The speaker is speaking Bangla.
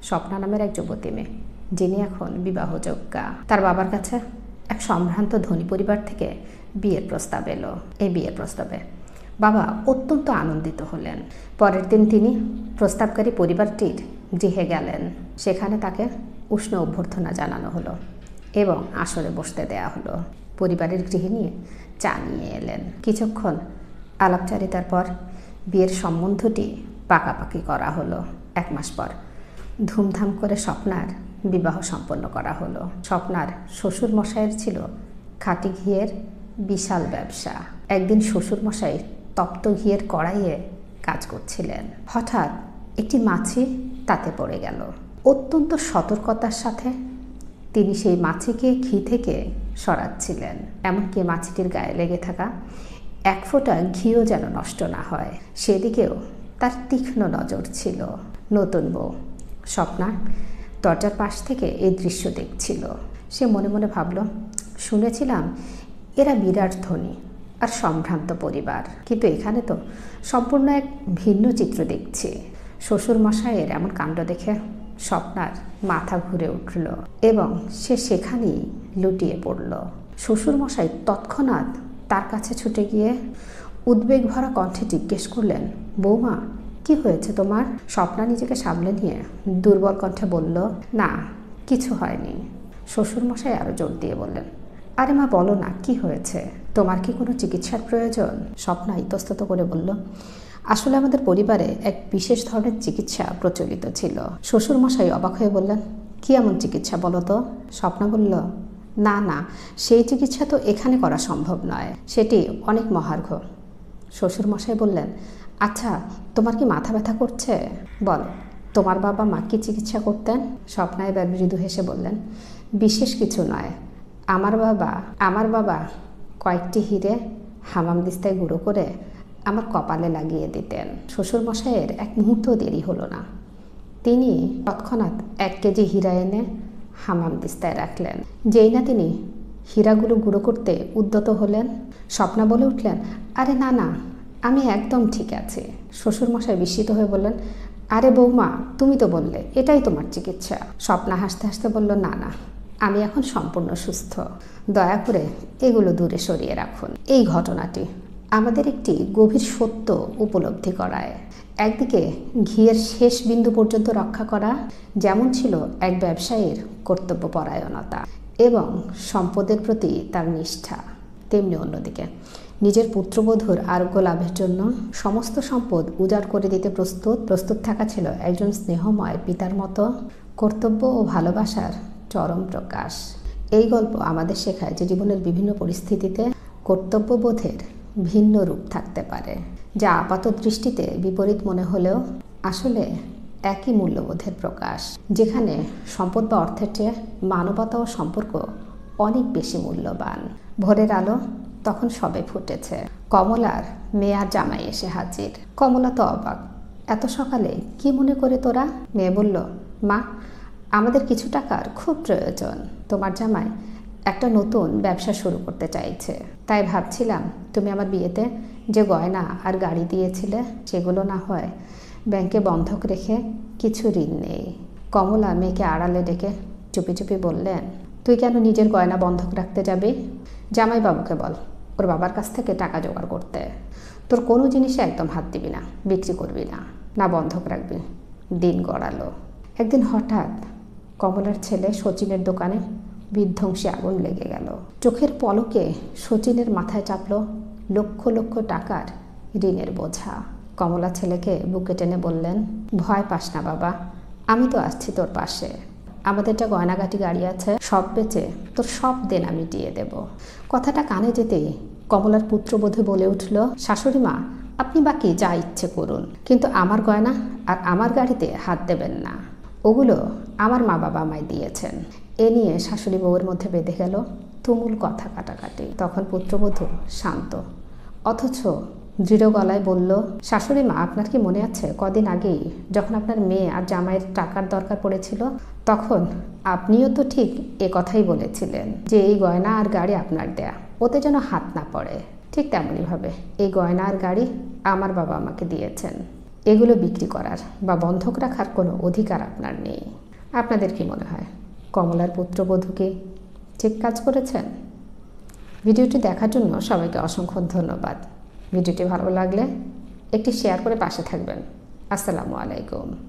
স্বপ্না নামের এক যুবতী মেয়ে, যিনি এখন বিবাহযোগ্যা। তার বাবার কাছে এক সম্ভ্রান্ত ধনী পরিবার থেকে বিয়ের প্রস্তাব এলো। এই বিয়ের প্রস্তাবে বাবা অত্যন্ত আনন্দিত হলেন। পরের দিন তিনি প্রস্তাবকারী পরিবারটির গৃহে গেলেন। সেখানে তাকে উষ্ণ অভ্যর্থনা জানানো হলো এবং আসরে বসতে দেয়া হলো। পরিবারের গৃহে নিয়ে চা নিয়ে এলেন। কিছুক্ষণ আলাপচারিতার পর বিয়ের সম্বন্ধটি পাকাপাকি করা হলো। 1 মাস পর ধুমধাম করে স্বপ্নার বিবাহ সম্পন্ন করা হলো। স্বপ্নার শ্বশুরমশাইয়ের ছিল খাঁটি ঘিয়ের বিশাল ব্যবসা। একদিন শ্বশুরমশাই তপ্ত ঘিয়ের কড়াইয়ে কাজ করছিলেন। হঠাৎ একটি মাছি তাতে পড়ে গেল। অত্যন্ত সতর্কতার সাথে তিনি সেই মাছিকে ঘি থেকে সরাচ্ছিলেন, এমনকি মাছিটির গায়ে লেগে থাকা 1 ফোঁটা ঘিও যেন নষ্ট না হয়, সেদিকেও তার তীক্ষ্ণ নজর ছিল। নতুন বউ স্বপ্না দরজার পাশ থেকে এই দৃশ্য দেখছিল। সে মনে মনে ভাবল, শুনেছিলাম এরা বিরাট ধনী আর সম্ভ্রান্ত পরিবার, কিন্তু এখানে তো সম্পূর্ণ এক ভিন্ন চিত্র দেখছি। শ্বশুরমশাইয়ের এমন কাণ্ড দেখে স্বপ্নার মাথা ঘুরে উঠল এবং সে সেখানেই লুটিয়ে পড়ল। শ্বশুরমশাই তৎক্ষণাৎ তার কাছে ছুটে গিয়ে উদ্বেগ ভরা কণ্ঠে জিজ্ঞেস করলেন, বৌমা কি হয়েছে তোমার? স্বপ্না নিজেকে সামলে নিয়ে দুর্বল কণ্ঠে বলল, না কিছু হয়নি। শ্বশুরমশাই আরও জোর দিয়ে বললেন, আরে মা বলো না কি হয়েছে, তোমার কি কোনো চিকিৎসার প্রয়োজন? স্বপ্না ইতস্তত করে বলল, আসলে আমাদের পরিবারে এক বিশেষ ধরনের চিকিৎসা প্রচলিত ছিল। শ্বশুরমশাই অবাক হয়ে বললেন, কি এমন চিকিৎসা বলো তো? স্বপ্না বলল, না না, সেই চিকিৎসা তো এখানে করা সম্ভব নয়, সেটি অনেক মহার্ঘ। শ্বশুরমশাই বললেন, আচ্ছা তোমার কি মাথা ব্যথা করছে? বলো তোমার বাবা মা কি চিকিৎসা করতেন? স্বপ্না এবার মৃদু হেসে বললেন, বিশেষ কিছু নয়, আমার বাবা কয়েকটি হিরে হামামদিস্তায় গুঁড়ো করে আমার কপালে লাগিয়ে দিতেন। শ্বশুরমশাইয়ের এক মুহূর্ত দেরি হলো না। তিনি তৎক্ষণাৎ 1 কেজি হীরা এনে হামামদিস্তায় রাখলেন। যেই না তিনি হীরাগুলো গুঁড়ো করতে উদ্যত হলেন, স্বপ্না বলে উঠলেন, আরে না না, আমি একদম ঠিক আছি। শ্বশুরমশাই বিস্মিত হয়ে বললেন, আরে বৌমা তুমি তো বললে এটাই তোমার চিকিৎসা। স্বপ্না হাসতে হাসতে বলল, না না, আমি এখন সম্পূর্ণ সুস্থ, দয়া করে এগুলো দূরে সরিয়ে রাখুন। এই ঘটনাটি আমাদের একটি গভীর সত্য উপলব্ধি করায়। একদিকে ঘিয়ের শেষ বিন্দু পর্যন্ত রক্ষা করা যেমন ছিল এক ব্যবসায়ীর কর্তব্যপরায়ণতা এবং সম্পদের প্রতি তার নিষ্ঠা, তেমনি অন্যদিকে নিজের পুত্রবধূর আরোগ্য লাভের জন্য সমস্ত সম্পদ উজাড় করে দিতে প্রস্তুত থাকা ছিল একজন স্নেহময় পিতার মতো কর্তব্য ও ভালোবাসার চরম প্রকাশ। এই গল্প আমাদের শেখায় যে জীবনের বিভিন্ন পরিস্থিতিতে কর্তব্যবোধের ভিন্ন রূপ থাকতে পারে, যা আপাত দৃষ্টিতে বিপরীত মনে হলেও আসলে একই মূল্যবোধের প্রকাশ। যেখানে সম্পদ বা অর্থের চেয়ে মানবতা ও সম্পর্ক অনেক বেশি মূল্যবান। ভোরের আলো তখন সবে ফুটেছে। কমলার মেয়ে আর জামাই এসে হাজির। কমলা তো অবাক, এত সকালে কি মনে করে তোরা? মেয়ে বলল, মা আমাদের কিছু টাকার খুব প্রয়োজন। তোমার জামাই একটা নতুন ব্যবসা শুরু করতে চাইছে, তাই ভাবছিলাম তুমি আমার বিয়েতে যে গয়না আর গাড়ি দিয়েছিলে সেগুলো না হয় ব্যাংকে বন্ধক রেখে কিছু ঋণ নেই। কমলা মেয়েকে আড়ালে ডেকে চুপি চুপি বললেন, তুই কেন নিজের গয়না বন্ধক রাখতে যাবি? জামাই বাবুকে বল ওর বাবার কাছ থেকে টাকা জোগাড় করতে। তোর কোনো জিনিসে একদম হাত দিবি না, বিক্রি করবি না, না বন্ধক রাখবি। দিন গড়ালো। একদিন হঠাৎ কমলার ছেলে শচীনের দোকানে বিধ্বংসী আগুন লেগে গেল। চোখের পলকে শচীনের মাথায় চাপল লক্ষ লক্ষ টাকার ঋণের বোঝা। কমলা ছেলেকে বুকে টেনে বললেন, ভয় পাস না বাবা, আমি তো আসছি তোর পাশে। আমাদের যা গয়নাগাটি গাড়ি আছে সব বেচে তোর সব দেনা মিটিয়ে দেব। কথাটা কানে যেতেই কমলার পুত্রবধূ বলে উঠল, শাশুড়ি মা আপনি বাকি যা ইচ্ছে করুন, কিন্তু আমার গয়না আর আমার গাড়িতে হাত দেবেন না, ওগুলো আমার মা বাবা আমায় দিয়েছেন। এ নিয়ে শাশুড়ি বউয়ের মধ্যে বেঁধে গেল তুমুল কথা কাটাকাটি। তখন পুত্রবধূ শান্ত অথচ দৃঢ় গলায় বলল, শাশুড়ি মা আপনার কি মনে আছে কদিন আগেই যখন আপনার মেয়ে আর জামাইয়ের টাকার দরকার পড়েছিল, তখন আপনিও তো ঠিক এ কথাই বলেছিলেন যে এই গয়না আর গাড়ি আপনার দেয়া, ওতে যেন হাত না পড়ে। ঠিক তেমনইভাবে এই গয়না আর গাড়ি আমার বাবা আমাকে দিয়েছেন। এগুলো বিক্রি করার বা বন্ধক রাখার কোনো অধিকার আপনার নেই। আপনাদের কি মনে হয় কমলার পুত্রবধূ কি ঠিক কাজ করেছেন? ভিডিওটি দেখার জন্য সবাইকে অসংখ্য ধন্যবাদ। ভিডিওটি ভালো লাগলে একটি শেয়ার করে পাশে থাকবেন। আসসালামু আলাইকুম।